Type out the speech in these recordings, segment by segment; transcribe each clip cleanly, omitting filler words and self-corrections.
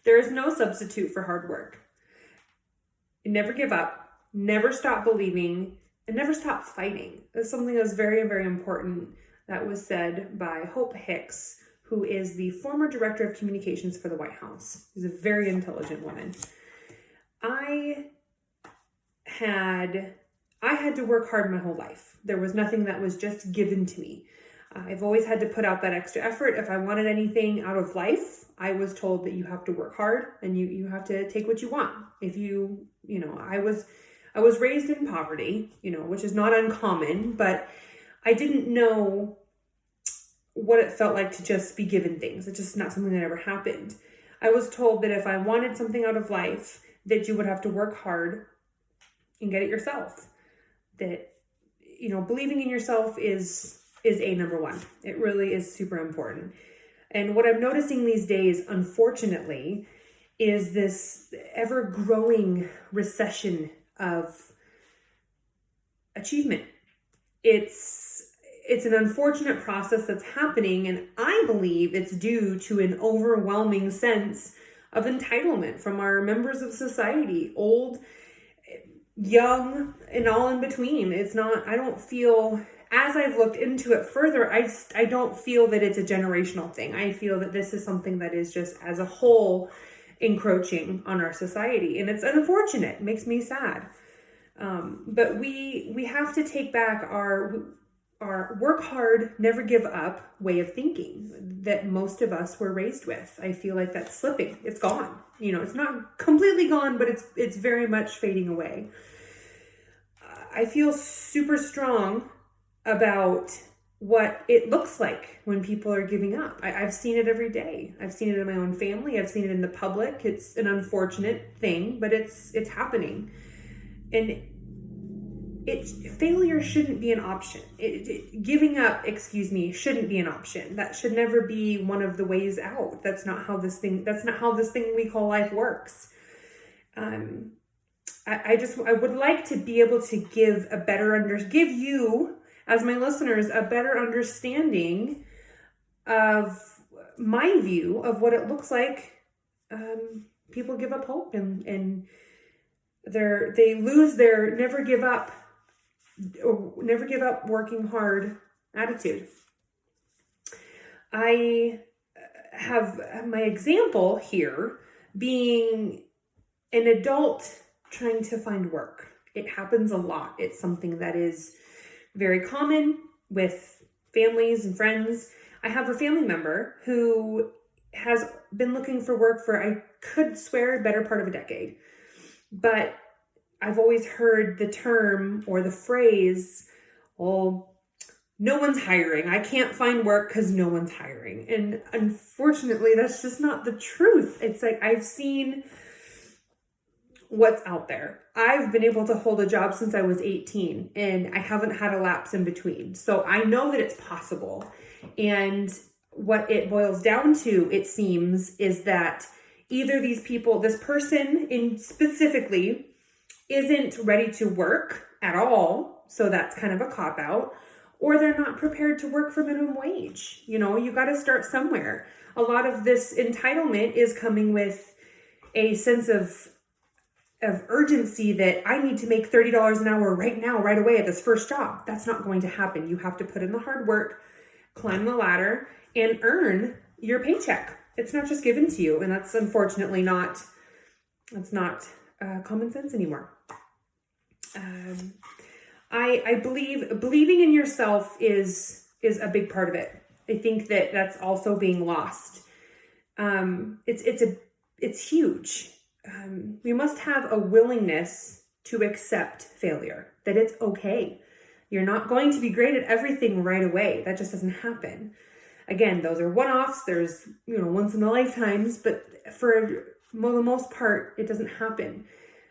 There is no substitute for hard work. Never give up, never stop believing, and never stop fighting. That's something that's very, very important that was said by Hope Hicks, who is the former director of communications for the White House. She's a very intelligent woman. I had to work hard my whole life. There was nothing that was just given to me. I've always had to put out that extra effort. If I wanted anything out of life, I was told that you have to work hard and you have to take what you want. If I was raised in poverty, which is not uncommon, but I didn't know what it felt like to just be given things. It's just not something that ever happened. I was told that if I wanted something out of life, that you would have to work hard and get it yourself. That, believing in yourself is a number one. It really is super important. And what I'm noticing these days, unfortunately, is this ever-growing recession of achievement. It's an unfortunate process that's happening, and I believe it's due to an overwhelming sense of entitlement from our members of society, old, young, and all in between. I don't feel, as I've looked into it further, I don't feel that it's a generational thing. I feel that this is something that is just as a whole encroaching on our society. And it's unfortunate. It makes me sad. But we have to take back our work hard, never give up way of thinking that most of us were raised with. I feel like that's slipping. It's gone. It's not completely gone, but it's very much fading away. I feel super strong about what it looks like when people are giving up. I've seen it every day. I've seen it in my own family. I've seen it in the public. It's an unfortunate thing, but it's happening. And failure shouldn't be an option. Giving up, shouldn't be an option. That should never be one of the ways out. That's not how this thing we call life works. I would like to be able to give you, as my listeners, a better understanding of my view of what it looks like. People give up hope and they lose their never give up working hard attitude. I have my example here being an adult trying to find work. It happens a lot. It's something that is very common with families and friends. I have a family member who has been looking for work for, I could swear, a better part of a decade. But I've always heard the term or the phrase, well, no one's hiring. I can't find work because no one's hiring. And unfortunately, that's just not the truth. It's like I've seen what's out there. I've been able to hold a job since I was 18 and I haven't had a lapse in between. So I know that it's possible. And what it boils down to, it seems, is that either this person in specifically isn't ready to work at all. So that's kind of a cop-out. Or they're not prepared to work for minimum wage. You got to start somewhere. A lot of this entitlement is coming with a sense of urgency that I need to make $30 an hour right now, right away at this first job. That's not going to happen. You have to put in the hard work, climb the ladder, and earn your paycheck. It's not just given to you. And that's unfortunately not common sense anymore. I believe believing in yourself is a big part of it. I think that that's also being lost. It's huge. We must have a willingness to accept failure, that it's okay. You're not going to be great at everything right away. That just doesn't happen. Again, those are one-offs. There's, once in a lifetimes, but for the most part, it doesn't happen.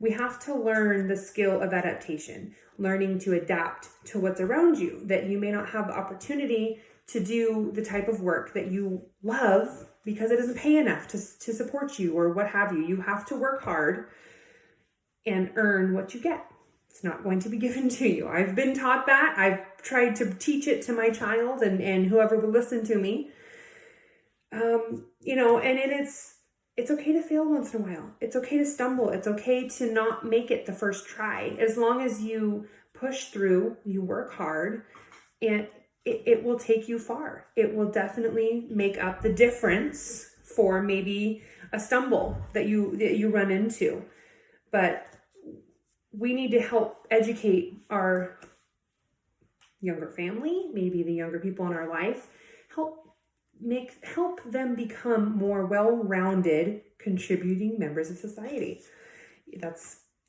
We have to learn the skill of adaptation, learning to adapt to what's around you, that you may not have the opportunity to do the type of work that you love because it doesn't pay enough to support you or what have you. You have to work hard and earn what you get. It's not going to be given to you. I've been taught that. I've tried to teach it to my child and whoever will listen to me. it's okay to fail once in a while. It's okay to stumble. It's okay to not make it the first try. As long as you push through, you work hard, and it will take you far. It will definitely make up the difference for maybe a stumble that you run into. But we need to help educate our younger family, maybe the younger people in our life, help them become more well-rounded, contributing members of society.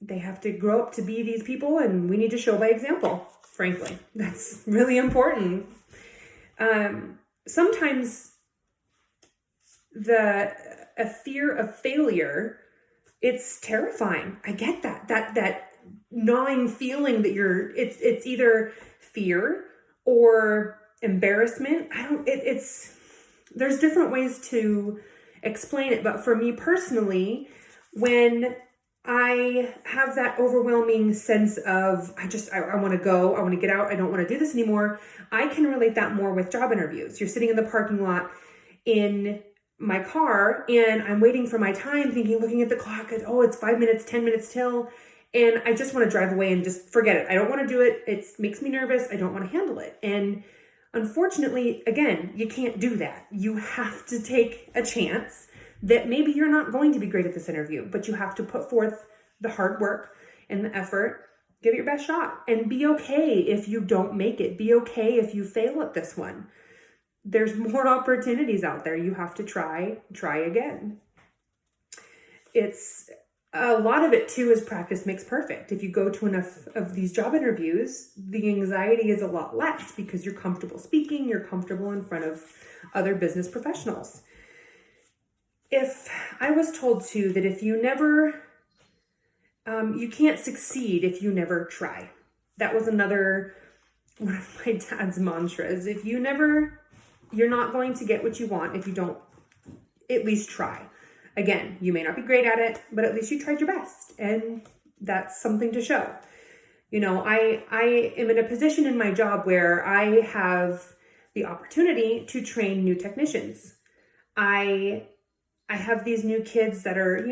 They have to grow up to be these people, and we need to show by example, frankly. That's really important. Sometimes a fear of failure, it's terrifying. I get that gnawing feeling that it's either fear or embarrassment. There's different ways to explain it, but for me personally, when I have that overwhelming sense of, I want to go, I want to get out, I don't want to do this anymore, I can relate that more with job interviews. You're sitting in the parking lot in my car, and I'm waiting for my time, looking at the clock, it's 5 minutes, 10 minutes till, and I just want to drive away and just forget it. I don't want to do it. It makes me nervous. I don't want to handle it. And unfortunately, again, you can't do that. You have to take a chance that maybe you're not going to be great at this interview, but you have to put forth the hard work and the effort, give it your best shot, and be okay if you don't make it. Be okay if you fail at this one. There's more opportunities out there. You have to try again. It's a lot of it too is practice makes perfect. If you go to enough of these job interviews, the anxiety is a lot less because you're comfortable speaking, you're comfortable in front of other business professionals. If I was told too that if you never, you can't succeed if you never try. That was another one of my dad's mantras. You're not going to get what you want if you don't at least try. Again, you may not be great at it, but at least you tried your best, and that's something to show. I am in a position in my job where I have the opportunity to train new technicians. I have these new kids that are,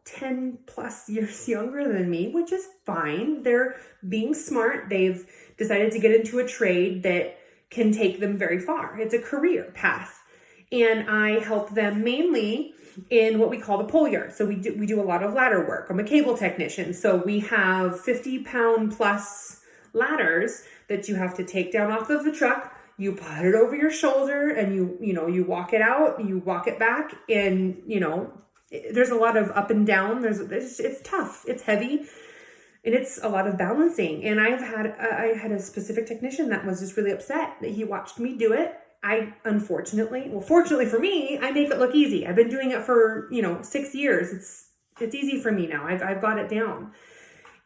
10 plus years younger than me, which is fine. They're being smart. They've decided to get into a trade that can take them very far. It's a career path. And I help them mainly in what we call the pull yard. So we do a lot of ladder work. I'm a cable technician. So we have 50-pound plus ladders that you have to take down off of the truck. You put it over your shoulder and you walk it out, you walk it back, and there's a lot of up and down. It's tough. It's heavy. And it's a lot of balancing. And I had a specific technician that was just really upset that he watched me do it. Fortunately for me, I make it look easy. I've been doing it for, 6 years. It's easy for me now. I've got it down.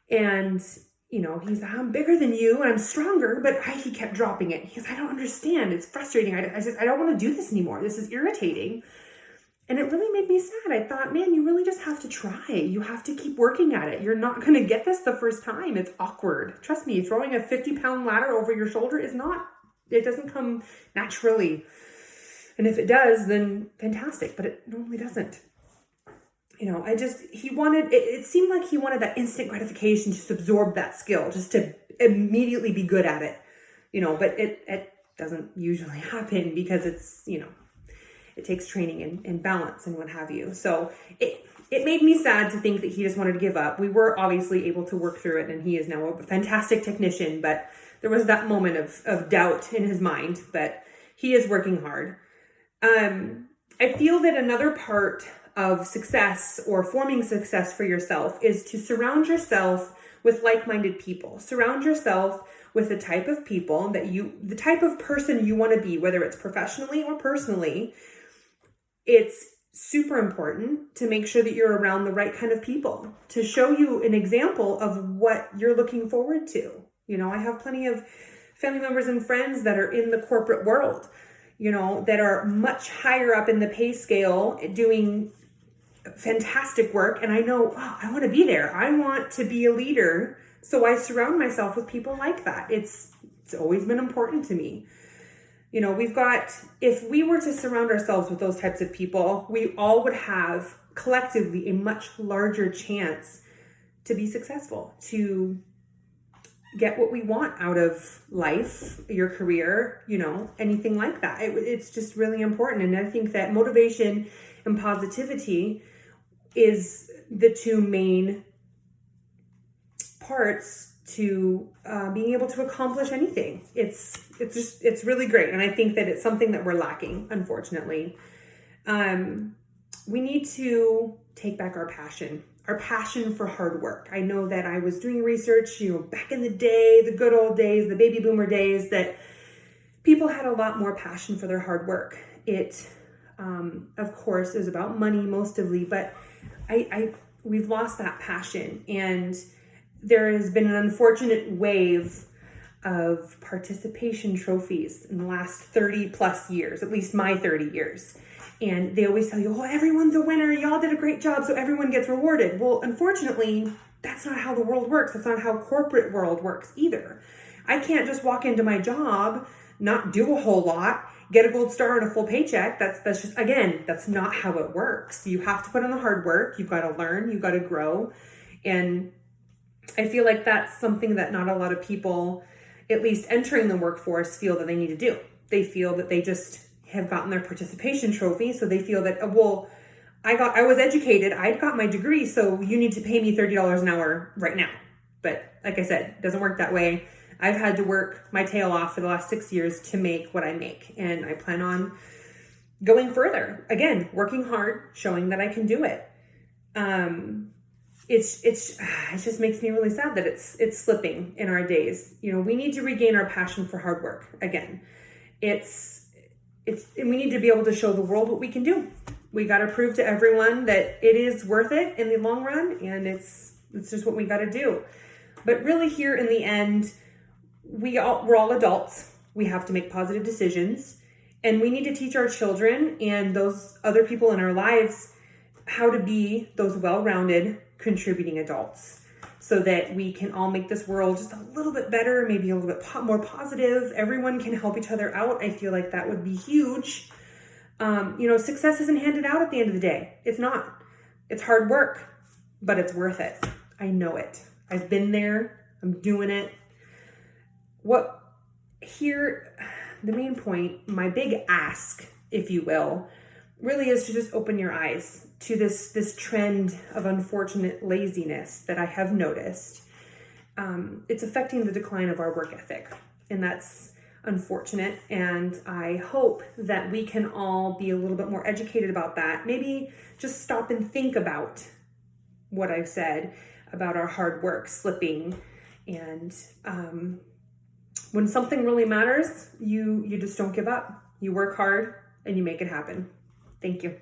And, he's like, I'm bigger than you and I'm stronger, but he kept dropping it. He's, I don't understand. It's frustrating. I don't want to do this anymore. This is irritating. And it really made me sad. I thought, man, you really just have to try. You have to keep working at it. You're not going to get this the first time. It's awkward. Trust me, throwing a 50-pound ladder over your shoulder it doesn't come naturally. And if it does, then fantastic, but it normally doesn't. It seemed like he wanted that instant gratification, just absorb that skill, just to immediately be good at it, but it doesn't usually happen because it's, it takes training and balance and what have you. So it made me sad to think that he just wanted to give up. We were obviously able to work through it, and he is now a fantastic technician, but there was that moment of doubt in his mind, but he is working hard. I feel that another part of success or forming success for yourself is to surround yourself with like-minded people. Surround yourself with the type of people the type of person you want to be, whether it's professionally or personally. It's super important to make sure that you're around the right kind of people to show you an example of what you're looking forward to. I have plenty of family members and friends that are in the corporate world, that are much higher up in the pay scale doing fantastic work. And I know, I want to be there. I want to be a leader. So I surround myself with people like that. It's always been important to me. If we were to surround ourselves with those types of people, we all would have collectively a much larger chance to be successful, to get what we want out of life, your career, anything like that. It's just really important. And I think that motivation and positivity is the two main parts to being able to accomplish anything. It's really great. And I think that it's something that we're lacking, unfortunately. We need to take back our passion for hard work. I know that I was doing research, back in the day, the good old days, the baby boomer days, that people had a lot more passion for their hard work. It, of course, is about money mostly, but we've lost that passion, and there has been an unfortunate wave of participation trophies in the last 30 plus years, at least my 30 years. And they always tell you, everyone's a winner. Y'all did a great job, so everyone gets rewarded. Well, unfortunately, that's not how the world works. That's not how corporate world works either. I can't just walk into my job, not do a whole lot, get a gold star and a full paycheck. That's just, again, that's not how it works. You have to put in the hard work. You've got to learn. You've got to grow. And I feel like that's something that not a lot of people, at least entering the workforce, feel that they need to do. They feel that they just have gotten their participation trophy, so they feel that, I was educated, I got my degree, so you need to pay me $30 an hour right now. But like I said, it doesn't work that way. I've had to work my tail off for the last 6 years to make what I make, and I plan on going further. Again, working hard, showing that I can do it. It just makes me really sad that it's slipping in our days. We need to regain our passion for hard work again. And we need to be able to show the world what we can do. We got to prove to everyone that it is worth it in the long run, and it's just what we got to do. But really, here in the end, we're all adults. We have to make positive decisions, and we need to teach our children and those other people in our lives how to be those well-rounded, contributing adults, so that we can all make this world just a little bit better, maybe a little bit more positive. Everyone can help each other out. I feel like that would be huge. Success isn't handed out at the end of the day. It's not. It's hard work, but it's worth it. I know it. I've been there. I'm doing it. The main point, my big ask, if you will, really is to just open your eyes to this trend of unfortunate laziness that I have noticed. It's affecting the decline of our work ethic, and that's unfortunate. And I hope that we can all be a little bit more educated about that. Maybe just stop and think about what I've said about our hard work slipping. And when something really matters, you just don't give up. You work hard and you make it happen. Thank you.